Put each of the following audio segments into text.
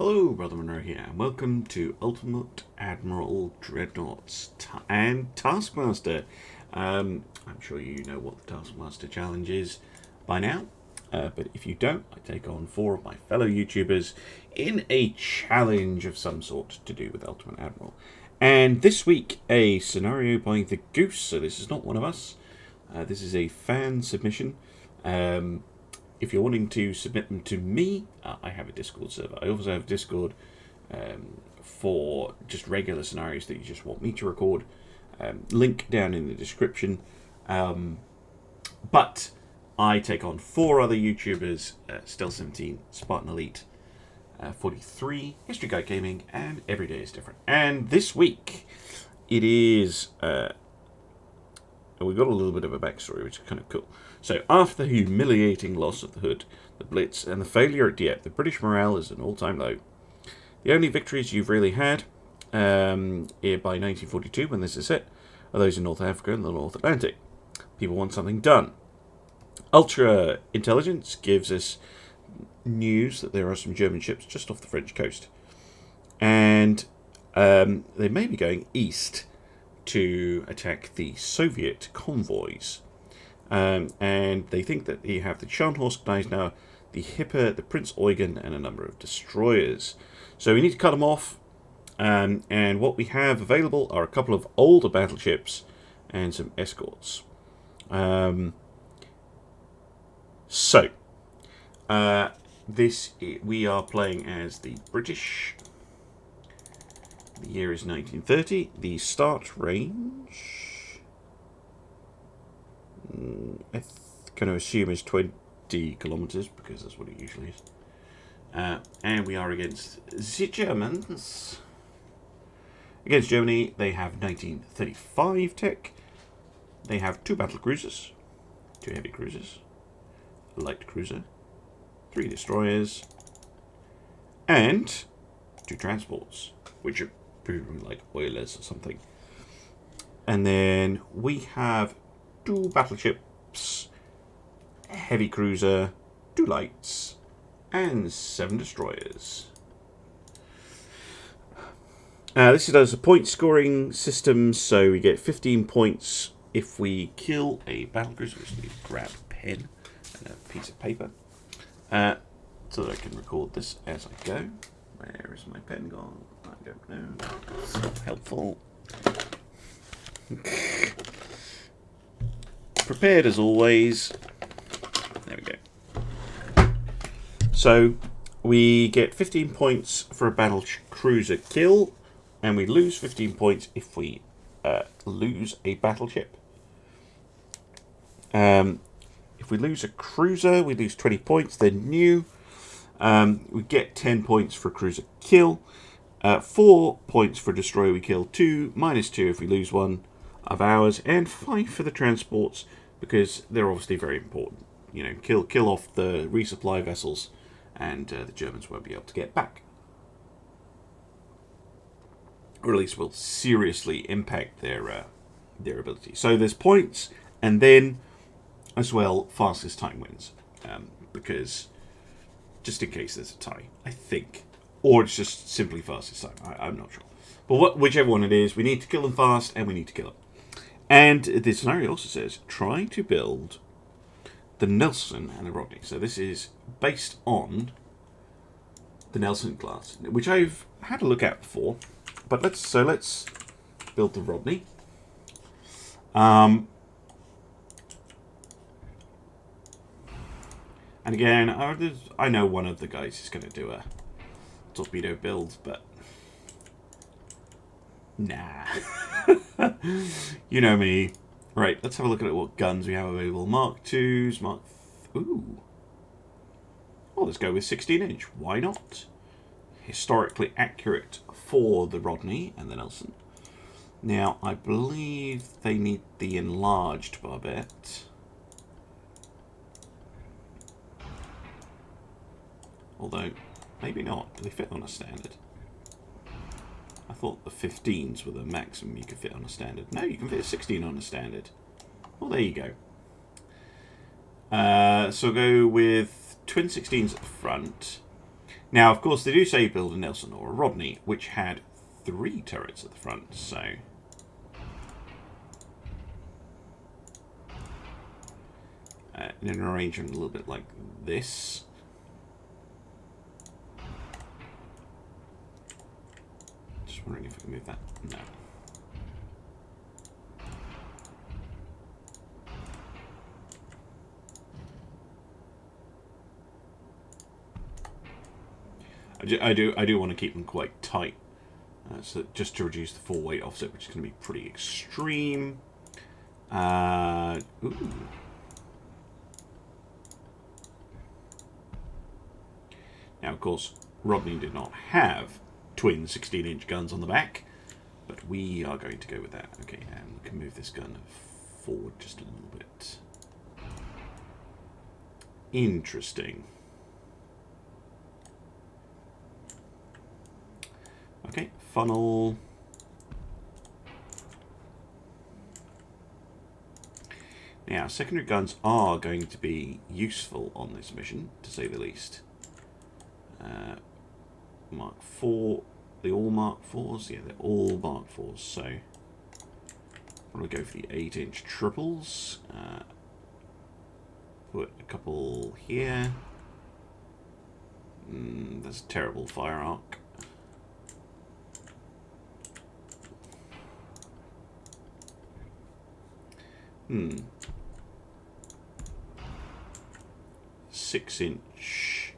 Hello, Brother Monroe here, and welcome to Ultimate Admiral Dreadnoughts and Taskmaster. I'm sure you know what the Taskmaster challenge is by now, but if you don't, I take on 4 of my fellow YouTubers in a challenge of some sort to do with Ultimate Admiral. And this week, a scenario by the Goose, so this is not one of us. This is a fan submission. If you're wanting to submit them to me, I have a Discord server. I also have Discord for just regular scenarios that you just want me to record. Link down in the description. But I take on 4 other YouTubers, Stealth17, Spartan Elite, 43, History Guide Gaming, and Every Day is Different. And this week, it is... we've got a little bit of a backstory, which is kind of cool. So, after the humiliating loss of the Hood, the Blitz, and the failure at Dieppe, the British morale is at an all-time low. The only victories you've really had, by 1942, when this is set, are those in North Africa and the North Atlantic. People want something done. Ultra intelligence gives us news that there are some German ships just off the French coast. And they may be going east to attack the Soviet convoys. And they think that they have the Scharnhorst Gneisenau, the Hipper, the Prince Eugen, and a number of destroyers. So we need to cut them off. And what we have available are a couple of older battleships and some escorts. We are playing as the British. The year is 1930. The start range, I can assume, is 20 kilometers because that's what it usually is. And we are against the Germans. Against Germany, they have 1935 tech. They have 2 battle cruisers, 2 heavy cruisers, a light cruiser, 3 destroyers, and 2 transports, which are like oilers or something. And then we have 2 battleships, a heavy cruiser, 2 lights, and 7 destroyers. This does a point scoring system, so we get 15 points if we kill a battlecruiser. We just need to grab a pen and a piece of paper so that I can record this as I go. Where is my pen gone? I don't know. It's not helpful. Prepared as always. There we go. So we get 15 points for a battle cruiser kill, and we lose 15 points if we lose a battleship. If we lose a cruiser, we lose 20 points. They're new. We get 10 points for cruiser kill, 4 points for destroyer we kill, 2 minus 2 if we lose one of ours, and 5 for the transports because they're obviously very important. You know, kill off the resupply vessels, and the Germans won't be able to get back, or at least will seriously impact their ability. So there's points, and then as well fastest time wins, because just in case there's a tie, I think. Or it's just simply fastest time. I'm not sure. But whichever one it is, we need to kill them fast, and we need to kill them. And the scenario also says, try to build the Nelson and the Rodney. So this is based on the Nelson class, which I've had a look at before. But let's build the Rodney. And again, I know one of the guys is going to do a torpedo build, but nah. You know me. Right, let's have a look at what guns we have available. Mark 2s, ooh. Well, let's go with 16-inch. Why not? Historically accurate for the Rodney and the Nelson. Now, I believe they need the enlarged barbette. Although, maybe not. Do they fit on a standard? I thought the 15s were the maximum you could fit on a standard. No, you can fit a 16 on a standard. Well, there you go. So we'll go with twin 16s at the front. Now, of course, they do say build a Nelson or a Rodney, which had 3 turrets at the front, so... in an arrangement a little bit like this. Just wondering if I can move that. No. I do want to keep them quite tight, so just to reduce the full weight offset, which is going to be pretty extreme. Ooh. Now, of course, Rodney did not have twin 16-inch guns on the back, but we are going to go with that. Okay, and we can move this gun forward just a little bit. Interesting. Okay, funnel. Now, secondary guns are going to be useful on this mission, to say the least. Mark 4, they all Mark 4s? Yeah, they're all Mark 4s, so I'm going to go for the 8-inch triples. Put a couple here. That's a terrible fire arc. Hmm. 6-inch,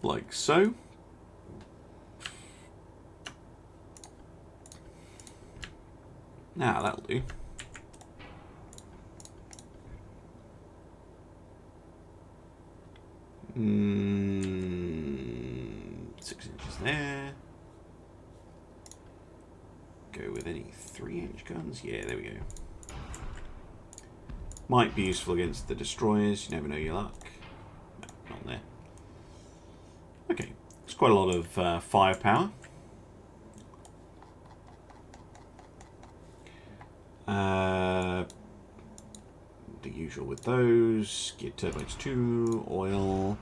like so. Now that'll do. Mm, 6 inches there. Go with any 3-inch guns. Yeah, there we go. Might be useful against the destroyers. You never know your luck. No, not there. Okay, it's quite a lot of firepower. The usual with those. Get turbines 2, oil.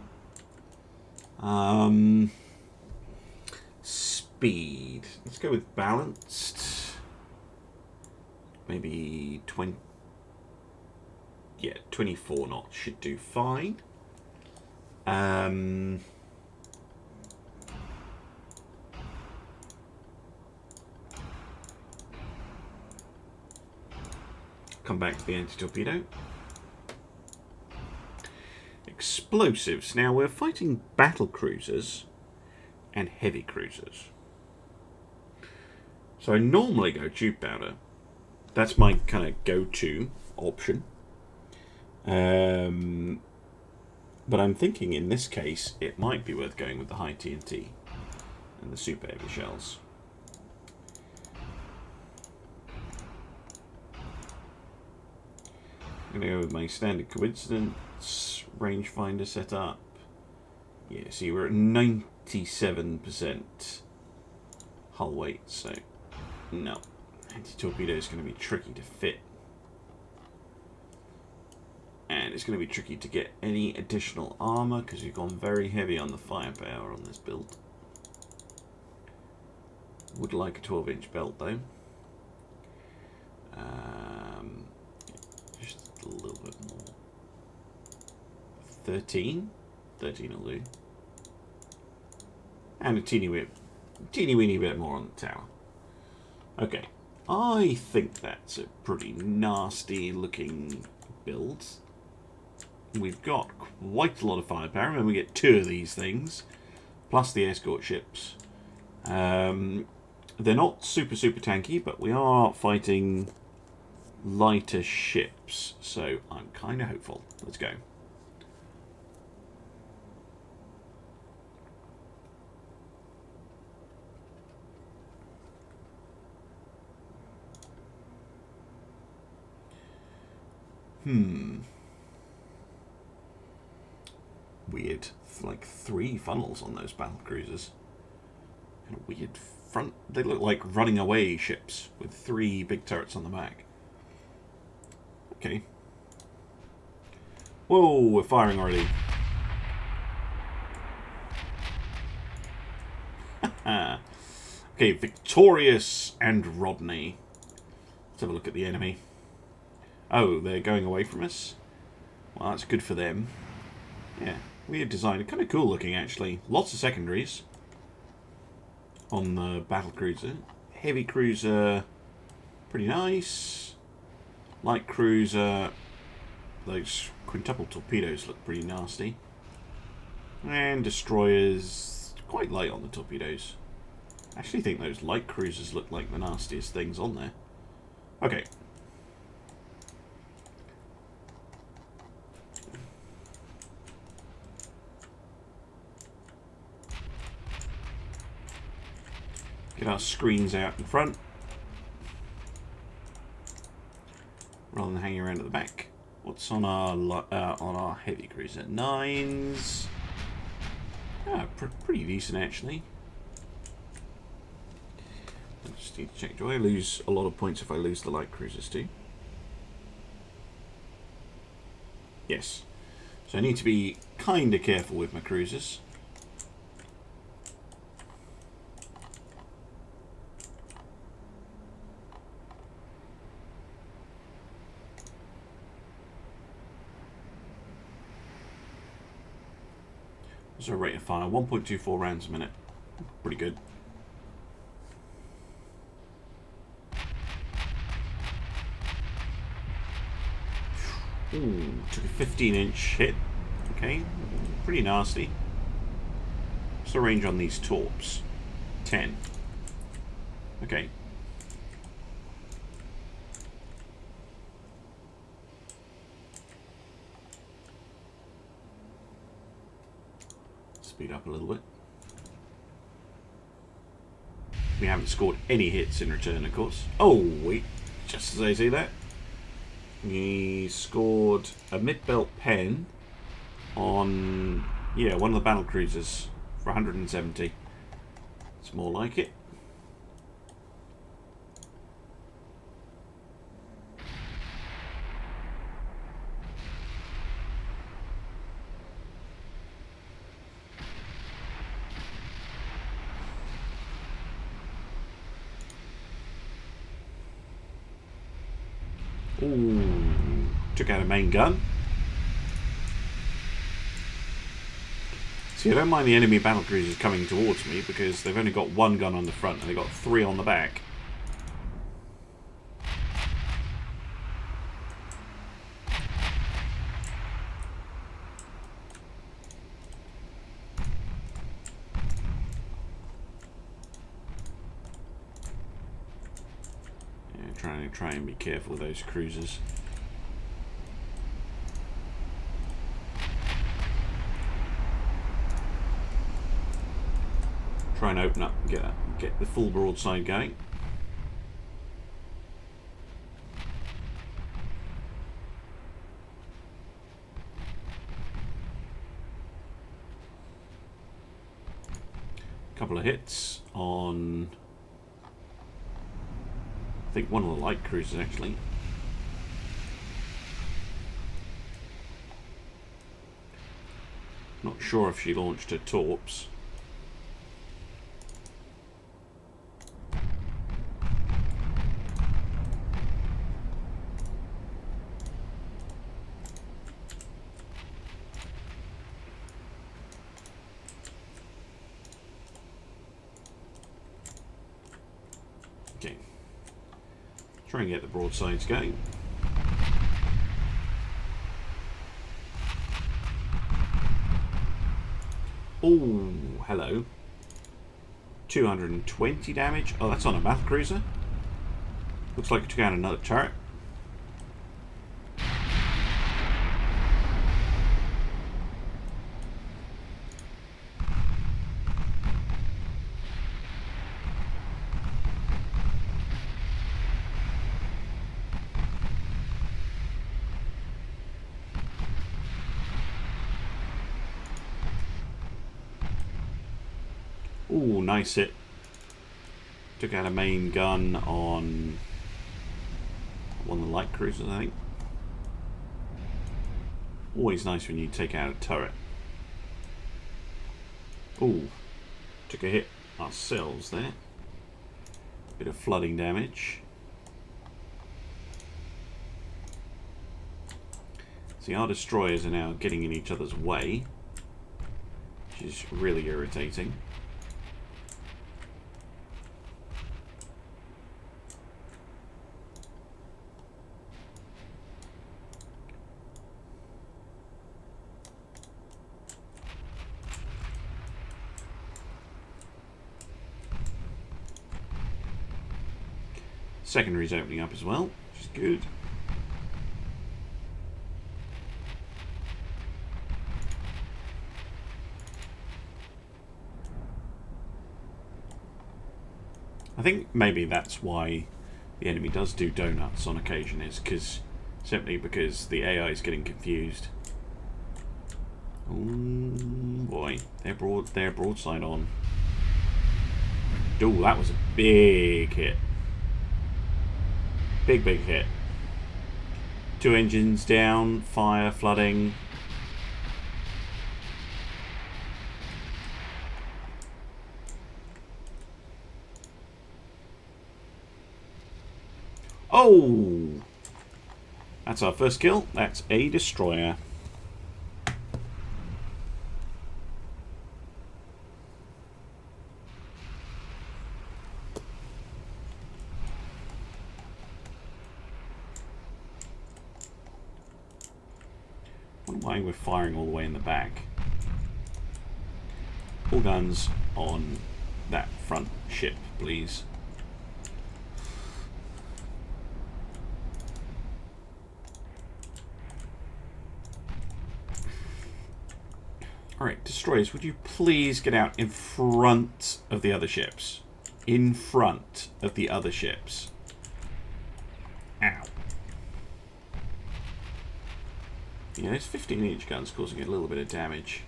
Speed. Let's go with balanced. Maybe 20. Yeah, 24 knots should do fine. Come back to the anti-torpedo. Explosives. Now we're fighting battle cruisers and heavy cruisers. So I normally go tube powder. That's my kind of go-to option. But I'm thinking in this case it might be worth going with the high TNT and the super heavy shells. I'm going to go with my standard coincidence rangefinder setup. Yeah, see, we're at 97% hull weight, so no. Anti-torpedo is going to be tricky to fit. And it's going to be tricky to get any additional armour because we've gone very heavy on the firepower on this build. Would like a 12-inch belt though. Just a little bit more. 13? 13 will do. And a teeny weeny bit more on the tower. Okay. I think that's a pretty nasty looking build. We've got quite a lot of firepower, and we get 2 of these things, plus the escort ships. They're not super tanky, but we are fighting lighter ships, so I'm kind of hopeful. Let's go. Weird. Like 3 funnels on those battle cruisers. And a weird front. They look like running away ships with 3 big turrets on the back. Okay. Whoa, we're firing already. Ah. Okay, Victorious and Rodney. Let's have a look at the enemy. Oh, they're going away from us? Well, that's good for them. Yeah, weird design. Kind of cool looking, actually. Lots of secondaries on the battle cruiser. Heavy cruiser, pretty nice. Light cruiser, those quintuple torpedoes look pretty nasty. And destroyers, quite light on the torpedoes. I actually think those light cruisers look like the nastiest things on there. Okay. Get our screens out in front, rather than hanging around at the back. What's on our heavy cruiser? 9s. Ah, pretty decent actually. I just need to check. Do I lose a lot of points if I lose the light cruisers too? Yes. So I need to be kind of careful with my cruisers. What's our rate of fire? 1.24 rounds a minute. Pretty good. Ooh, took a 15-inch hit. Okay, pretty nasty. What's the range on these torps? 10. Okay. Speed up a little bit. We haven't scored any hits in return, of course. Oh, wait. Just as I say that. He scored a mid-belt pen on, yeah, one of the battle cruisers for 170. It's more like it. Ooh, took out a main gun. See, I don't mind the enemy battle cruisers coming towards me because they've only got one gun on the front and they've got 3 on the back. Try and be careful with those cruisers. Try and open up and get the full broadside going. Couple of hits on, I think, one of the light cruisers actually. Not sure if she launched her torps. Okay. Try and get the broadsides going. Oh, hello. 220 damage. Oh, that's on a battle cruiser. Looks like it took out another turret. Ooh, nice hit. Took out a main gun on one of the light cruisers, I think. Always nice when you take out a turret. Ooh, took a hit ourselves there. Bit of flooding damage. See, our destroyers are now getting in each other's way, which is really irritating. Secondary's opening up as well, which is good. I think maybe that's why the enemy does do donuts on occasion, is simply because the AI is getting confused. Oh boy, they're broadside on. Oh, that was a big hit. Big hit. 2 engines down, fire, flooding. Oh! That's our first kill. That's a destroyer. I wonder why we're firing all the way in the back. All guns on that front ship, please. Alright, destroyers, would you please get out in front of the other ships? In front of the other ships. Ow. Yeah, those 15-inch guns causing a little bit of damage.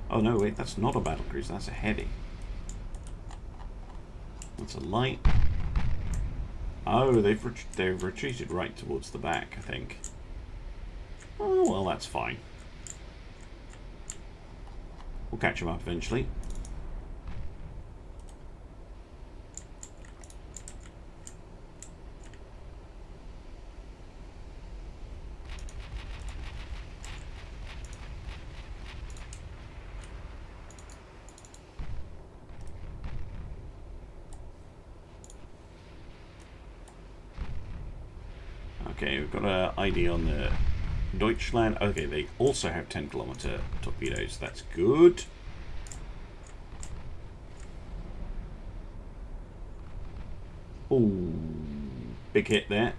Oh no, wait, that's not a battlecruiser, that's a heavy. That's a light. Oh, they've retreated right towards the back, I think. Oh, well, that's fine. We'll catch them up eventually. Okay, we've got an ID on the Deutschland. Okay, they also have 10-kilometer torpedoes. That's good. Ooh, big hit there.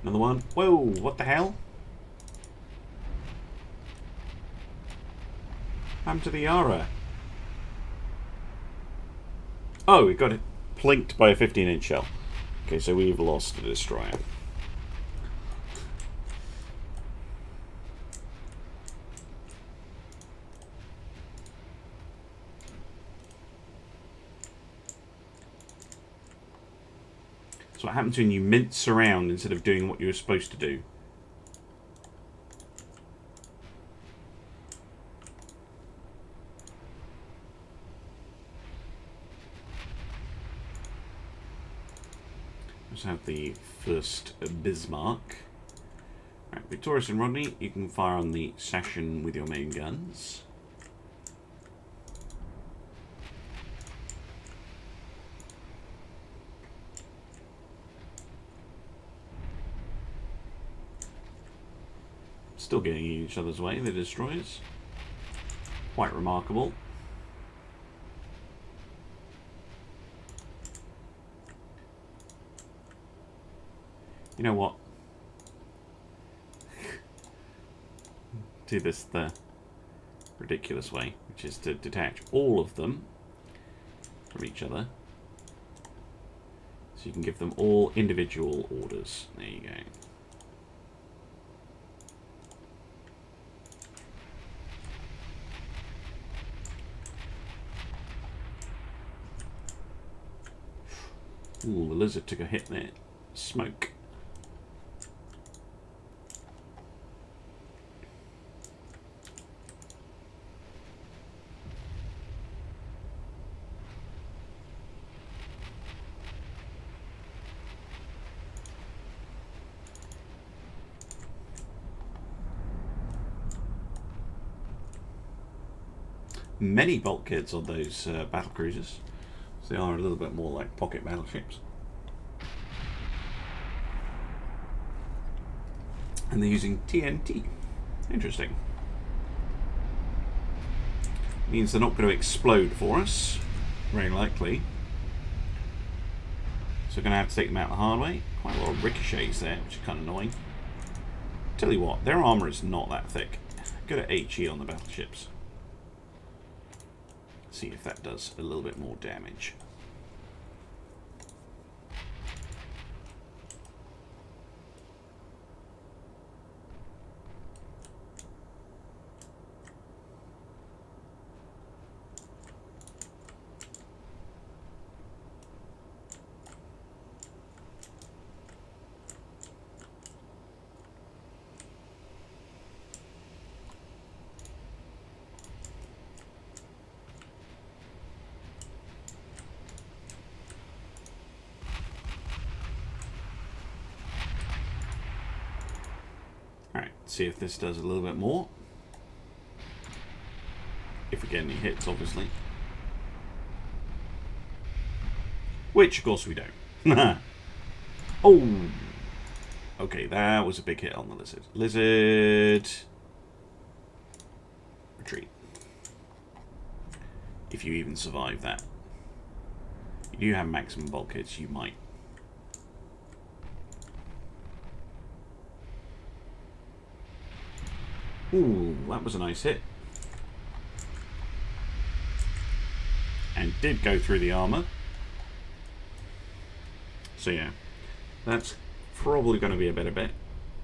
Another one. Whoa, what the hell? What happened to the Yara? Oh, we got it plinked by a 15-inch shell. Okay, so we've lost a destroyer. So what happens when you mince around instead of doing what you were supposed to do? Let's have the first Bismarck. Right, Victorious and Rodney, you can fire on the Sashin with your main guns. Still getting in each other's way, the destroyers. Quite remarkable. You know what? Do this the ridiculous way, which is to detach all of them from each other. So you can give them all individual orders. There you go. Ooh, the lizard took a hit there. Smoke. Many bulkheads on those battle cruisers. So they are a little bit more like pocket battleships. And they're using TNT. Interesting. Means they're not going to explode for us, very likely. So we're going to have to take them out the hard way. Quite a lot of ricochets there, which is kind of annoying. Tell you what, their armour is not that thick. Go to HE on the battleships. See if that does a little bit more damage. See if this does a little bit more. If we get any hits, obviously. Which, of course, we don't. Oh! Okay, that was a big hit on the lizard. Lizard! Retreat. If you even survive that. If you have maximum bulk hits, you might. Ooh, that was a nice hit. And did go through the armour. So yeah, that's probably going to be a better bet.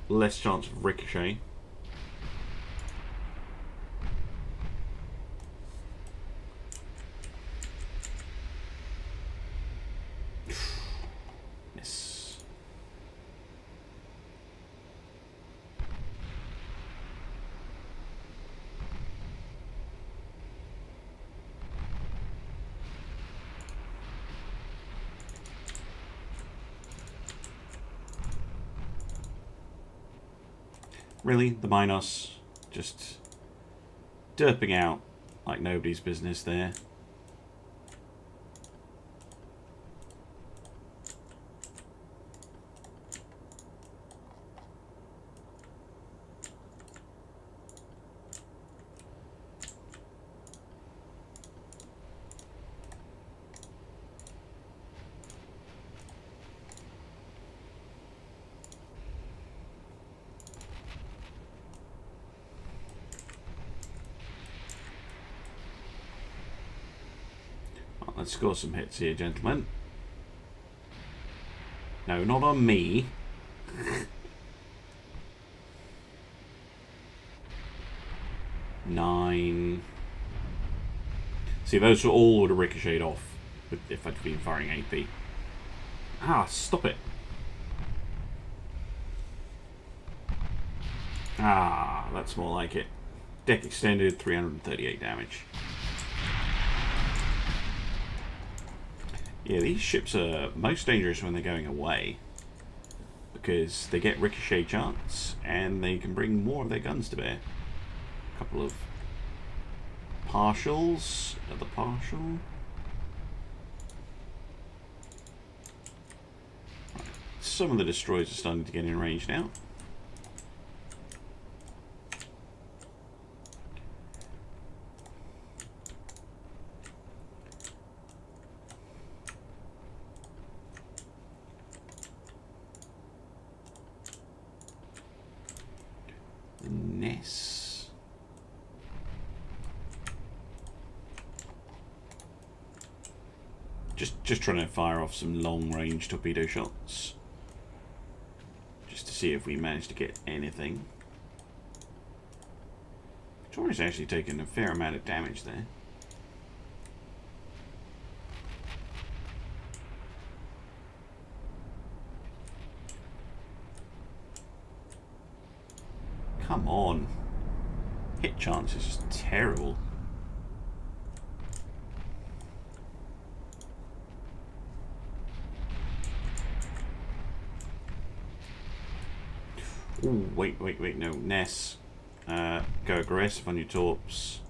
Less chance of ricochet. Miss. Really? The Minos just derping out like nobody's business there. Let's score some hits here, gentlemen. No, not on me. Nine. See, those all would have ricocheted off if I'd been firing AP. Ah, stop it. Ah, that's more like it. Deck extended, 338 damage. Yeah, these ships are most dangerous when they're going away, because they get ricochet chance and they can bring more of their guns to bear. A couple of partials. Another partial. Right. Some of the destroyers are starting to get in range now. Just trying to fire off some long-range torpedo shots, just to see if we manage to get anything. Tori's actually taken a fair amount of damage there. come on. Hit chance is just terrible. Ooh, wait, no. Ness. Go aggressive on your torps.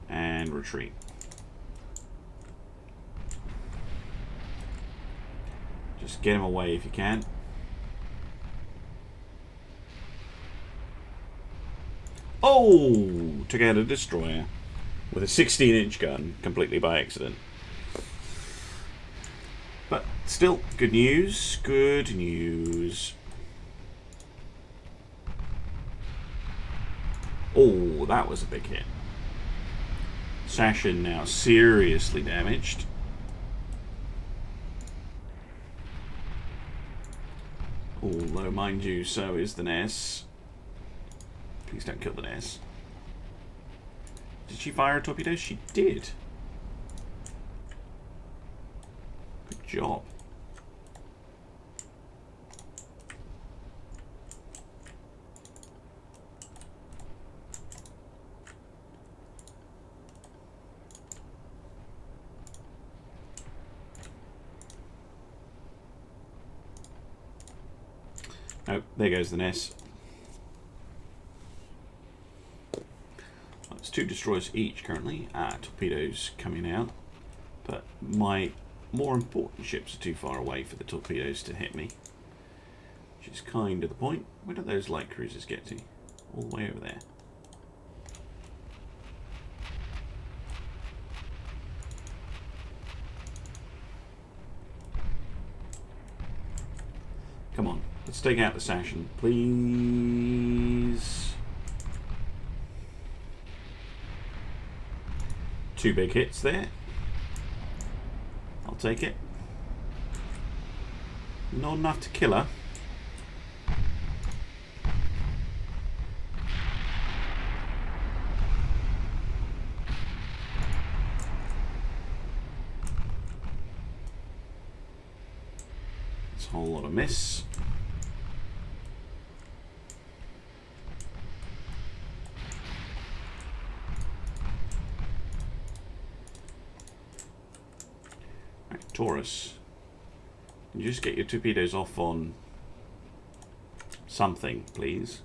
And retreat. Just get him away if you can. Oh! Took out a destroyer. With a 16-inch gun. Completely by accident. But still, good news. Good news. Oh, that was a big hit. Sashin now seriously damaged. Although, mind you, so is the Ness. Please don't kill the Ness. Did she fire a torpedo? She did. Good job. Oh, there goes the Ness. Well, it's 2 destroyers each currently. Torpedoes coming out. But my more important ships are too far away for the torpedoes to hit me. Which is kind of the point. Where do those light cruisers get to? All the way over there. Come on. Let's take out the Sashin, please. 2 big hits there. I'll take it. Not enough to kill her. It's a whole lot of miss. Taurus, can you just get your torpedoes off on something, please?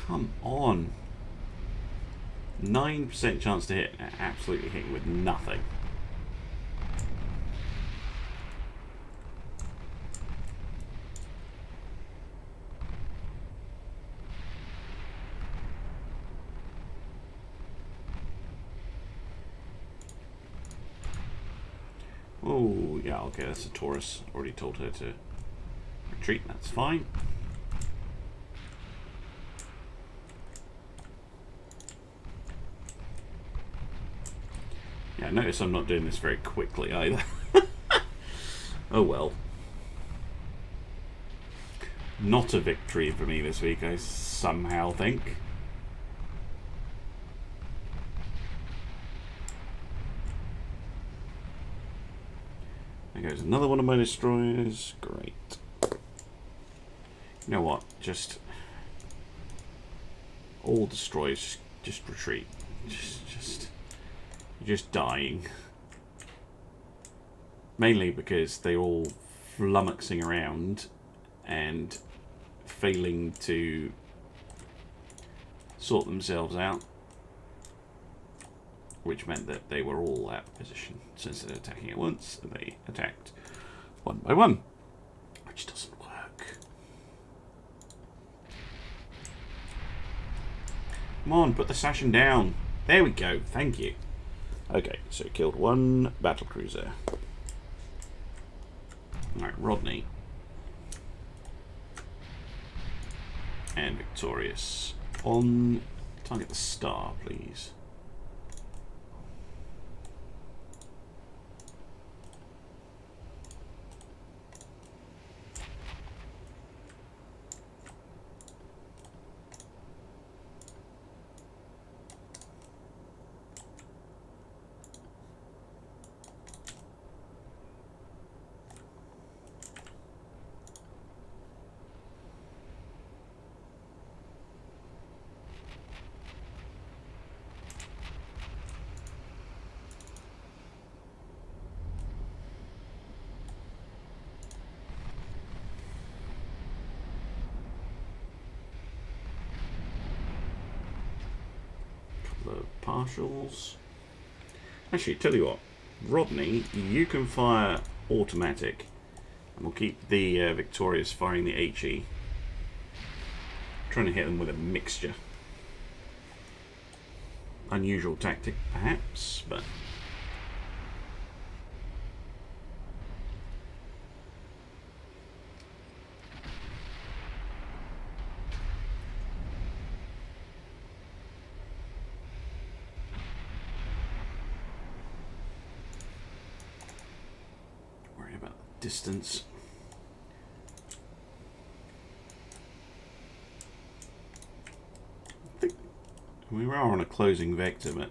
Come on. 9% chance to hit, absolutely hitting with nothing. Oh, yeah, okay, that's a Taurus. Already told her to retreat, that's fine. Yeah, notice I'm not doing this very quickly either. Oh well. Not a victory for me this week, I somehow think. There goes another one of my destroyers. Great. You know what? Just all destroyers, just retreat. You're just dying. Mainly because they're all flummoxing around and failing to sort themselves out. Which meant that they were all out of position. Since they're attacking at once, they attacked one by one. Which doesn't work. Come on, put the Sashin down. There we go, thank you. Okay, so killed 1 battlecruiser. Alright, Rodney. And Victorious. On target the star, please. partials. Actually, tell you what, Rodney, you can fire automatic, and we'll keep the Victorious firing the HE. Trying to hit them with a mixture. Unusual tactic, perhaps, but don't worry about the distance. We are on a closing vector, but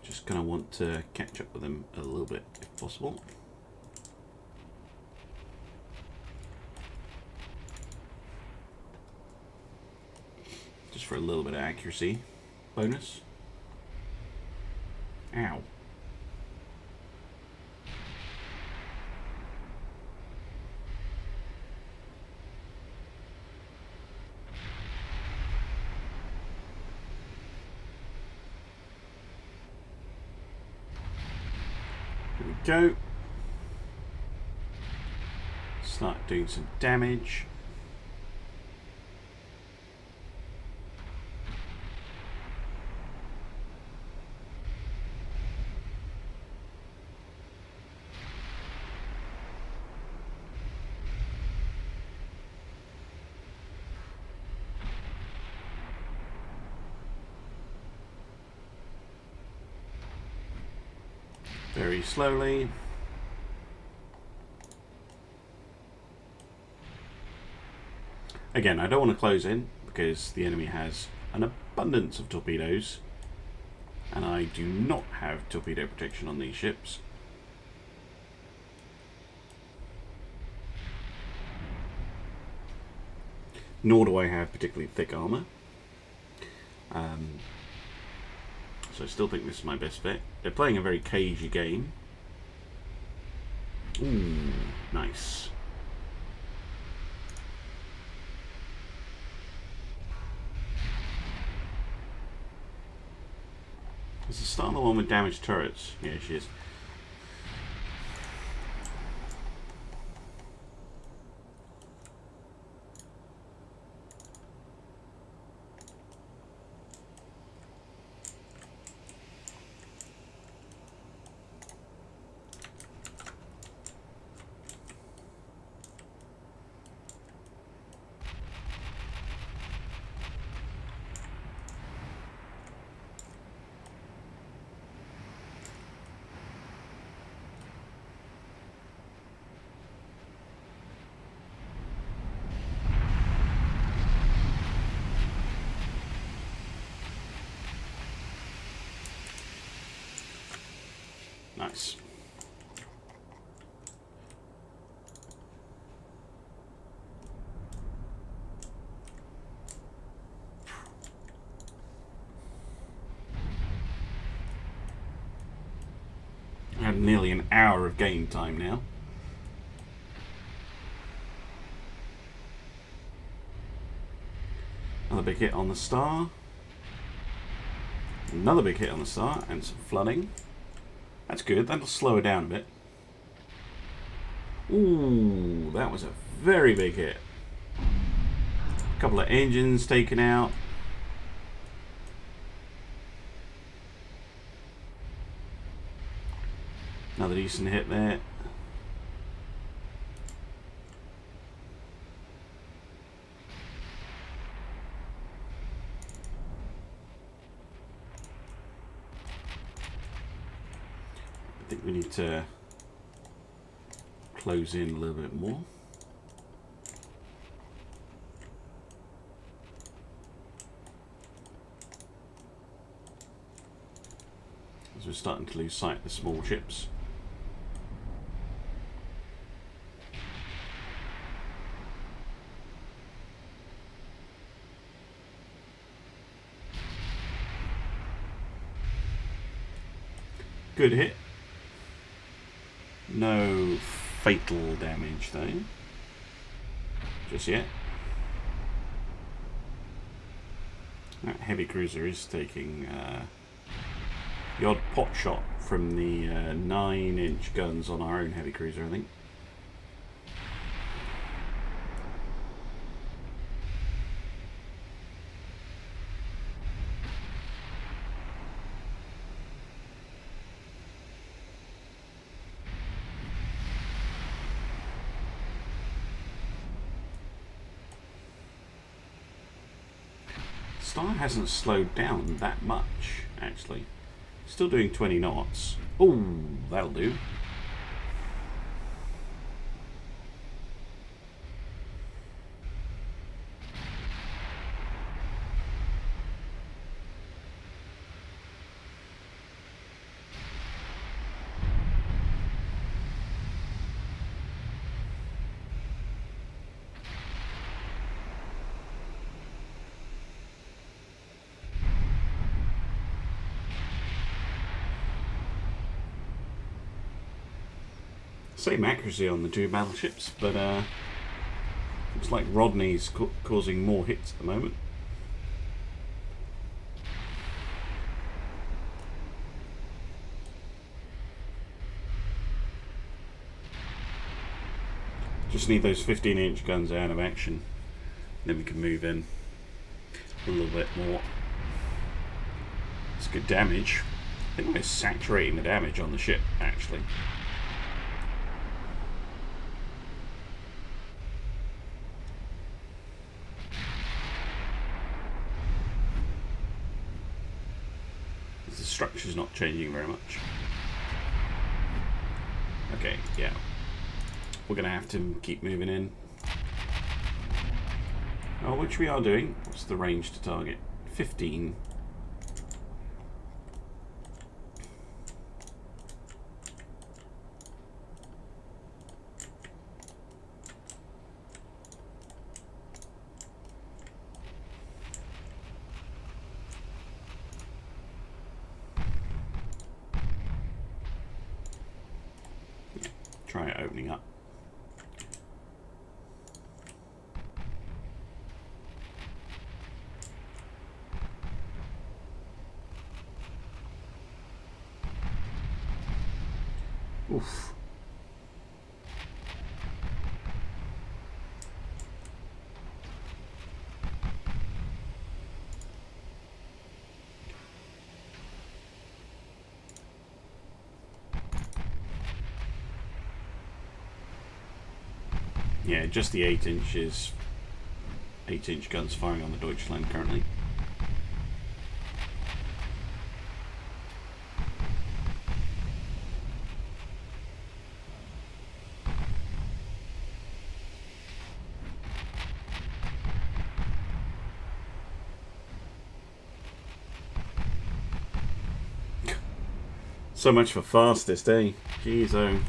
just going to want to catch up with them a little bit if possible. Just for a little bit of accuracy bonus. Ow. Go. Start doing some damage. Very slowly. Again, I don't want to close in because the enemy has an abundance of torpedoes and I do not have torpedo protection on these ships. Nor do I have particularly thick armour. So I still think this is my best bet. They're playing a very cagey game. Ooh, nice. Is the Star the one with damaged turrets? Yeah, she is. Nice. I had nearly an hour of game time now. Another big hit on the Star. Another big hit on the Star and some flooding. That's good, that'll slow her down a bit. Ooh, that was a very big hit. A couple of engines taken out. Another decent hit there. I think we need to close in a little bit more. As we're starting to lose sight of the small ships. Good hit. No fatal damage though, just yet. That heavy cruiser is taking the odd pot shot from the 9-inch guns on our own heavy cruiser, I think. Star hasn't slowed down that much, actually. Still doing 20 knots. Oh, that'll do. Same accuracy on the two battleships, but looks like Rodney's causing more hits at the moment. Just need those 15-inch guns out of action, then we can move in a little bit more. It's good damage. I think we're saturating the damage on the ship, actually. The structure's not changing very much. Okay, yeah. We're going to have to keep moving in. Oh, which we are doing. What's the range to target? 15. Try it opening up. Oof. Yeah, just the 8-inch guns firing on the Deutschland currently. So much for fastest, eh? Jeez, oh.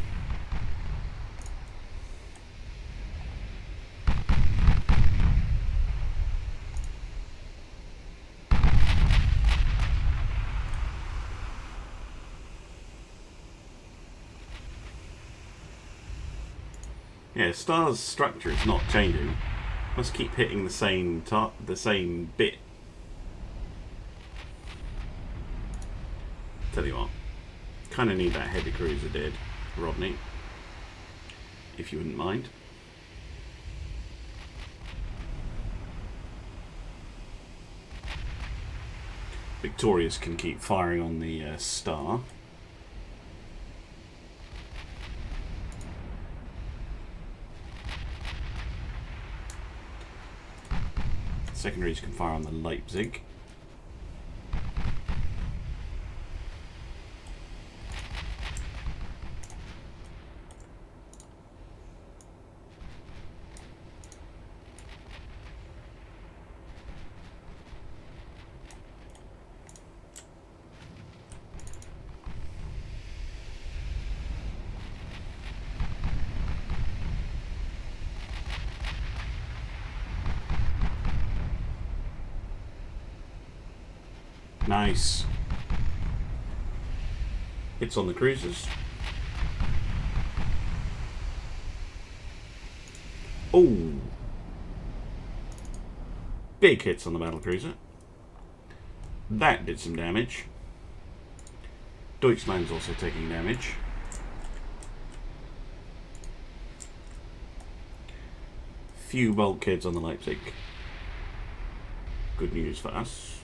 Yeah, Star's structure is not changing. Must keep hitting the same bit. Tell you what, kind of need that heavy cruiser dead, Rodney, if you wouldn't mind. Victorious can keep firing on the Star. Secondaries can fire on the Leipzig. Nice. Hits on the cruisers. Oh. Big hits on the battle cruiser. That did some damage. Deutschland's also taking damage. Few bulkheads on the Leipzig. Good news for us.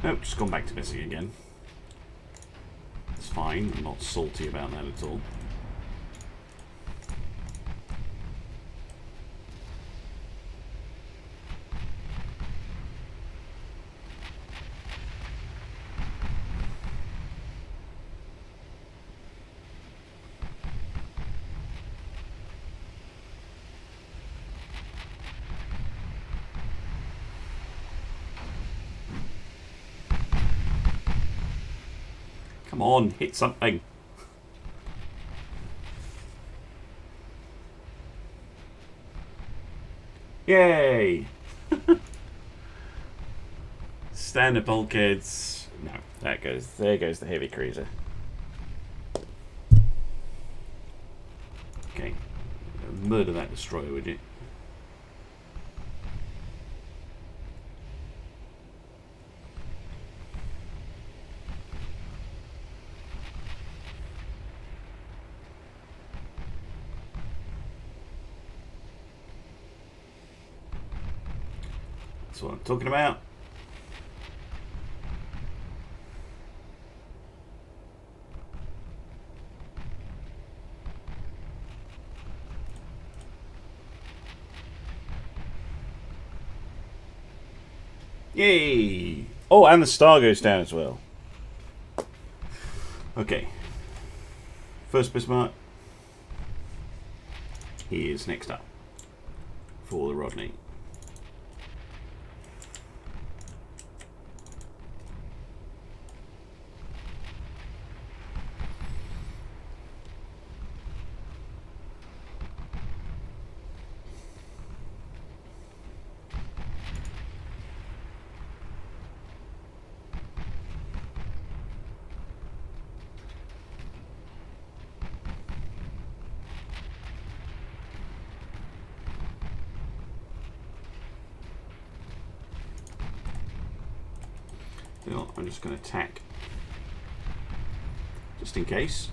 Nope, just gone back to missing again. It's fine, I'm not salty about that at all. Come on, hit something. Yay! Standard bulkheads. No, there goes the heavy cruiser. Okay. Murder that destroyer, would you? That's what I'm talking about. Yay! Oh, and the star goes down as well. Okay. First Bismarck. He is next up for the Rodney. I'm just going to attack just in case.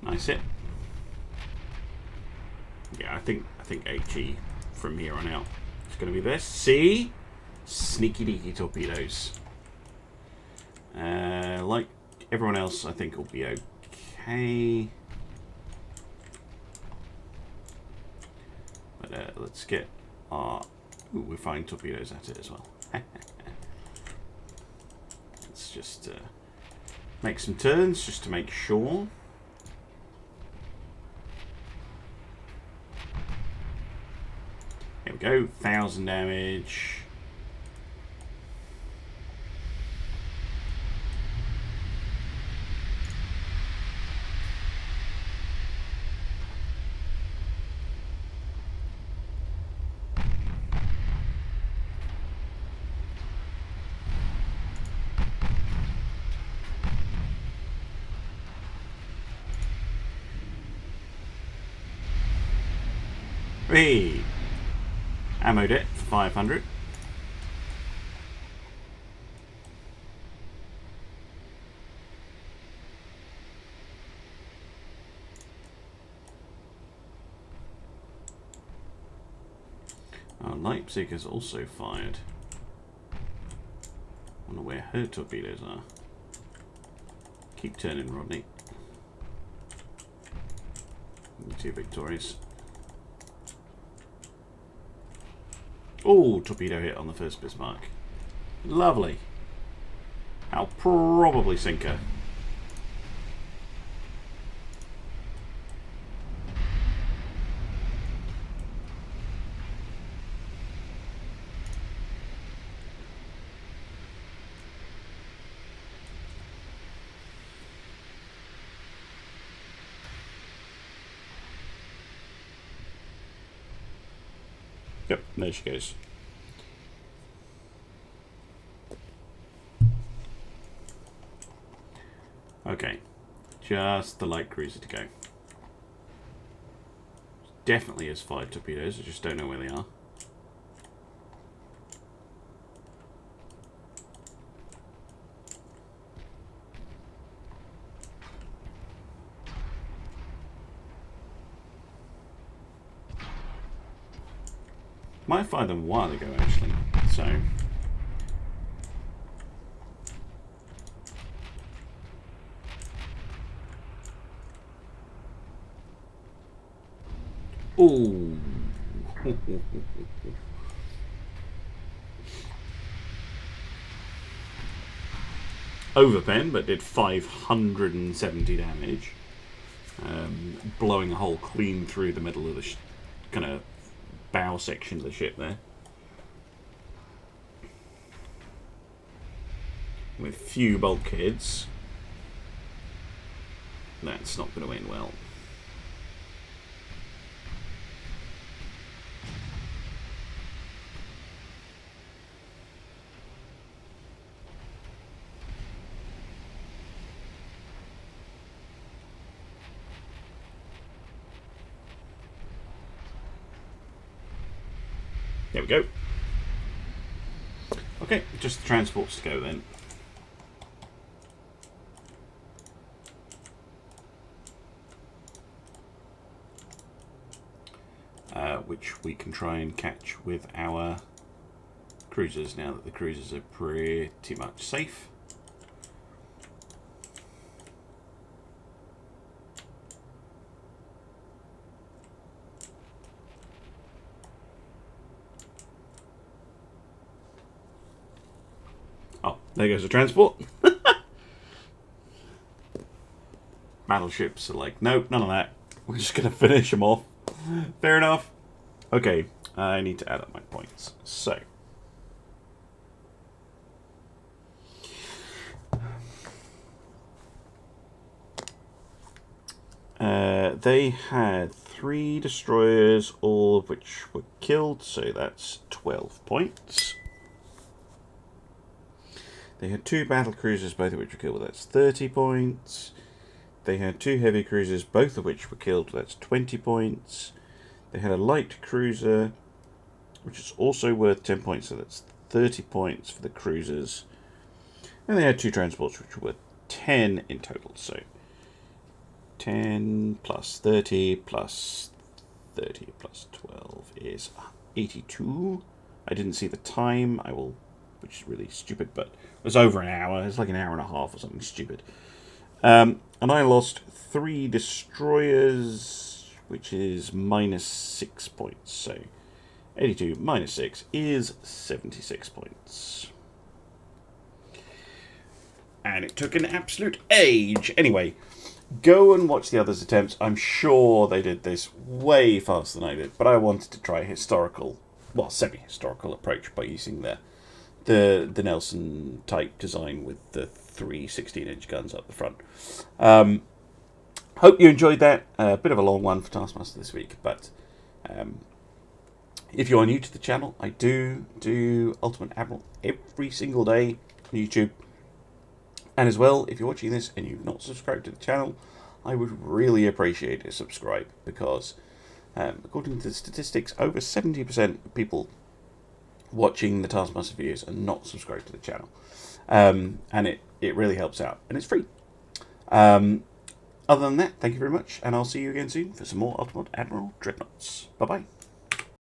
Nice hit. Yeah, I think HE from here on out is going to be best. See? Sneaky deaky torpedoes. Like everyone else, I think will be okay. But let's get our... Ooh, we're firing torpedoes at it as well. Let's just make some turns just to make sure. Here we go, 1,000 damage. Hey, ammoed it for 500. Leipzig has also fired. I wonder where her torpedoes are. Keep turning, Rodney. 2 victories. Oh, torpedo hit on the first Bismarck. Lovely. I'll probably sink her. Yep, there she goes. Okay, just the light cruiser to go. Definitely has 5 torpedoes, I just don't know where they are. Might find them a while ago, actually, so... Ooh. Overpen, but did 570 damage. Blowing a hole clean through the middle of the kind of bow section of the ship there. With few bulkheads. That's not going to end well. There we go. Okay, just the transports to go then. Which we can try and catch with our cruisers now that the cruisers are pretty much safe. Oh, there goes the transport. Battleships are like, nope, none of that. We're just going to finish them off. Fair enough. Okay, I need to add up my points. So, they had 3 destroyers, all of which were killed, so that's 12 points. They had 2 battle cruisers, both of which were killed, that's 30 points. They had 2 heavy cruisers, both of which were killed, that's 20 points. They had a light cruiser, which is also worth 10 points, so that's 30 points for the cruisers. And they had 2 transports, which were worth 10 in total. So 10 plus 30 plus 30 plus 12 is 82. I didn't see the time, which is really stupid, but it was over an hour. It's like an hour and a half or something stupid. And I lost 3 destroyers, which is minus 6 points. So 82 minus 6 is 76 points. And it took an absolute age. Anyway, go and watch the others' attempts. I'm sure they did this way faster than I did, but I wanted to try a historical, well, semi-historical approach by using the Nelson type design with the 3 16-inch guns up the front. Hope you enjoyed that. A bit of a long one for Taskmaster this week, but if you are new to the channel, I do Ultimate Admiral every single day on YouTube. And as well, if you're watching this and you've not subscribed to the channel, I would really appreciate a subscribe, because according to the statistics, over 70% of people watching the Taskmaster videos are not subscribed to the channel. And it really helps out, and it's free. Other than that, thank you very much, and I'll see you again soon for some more Ultimate Admiral Dreadnoughts. Bye-bye.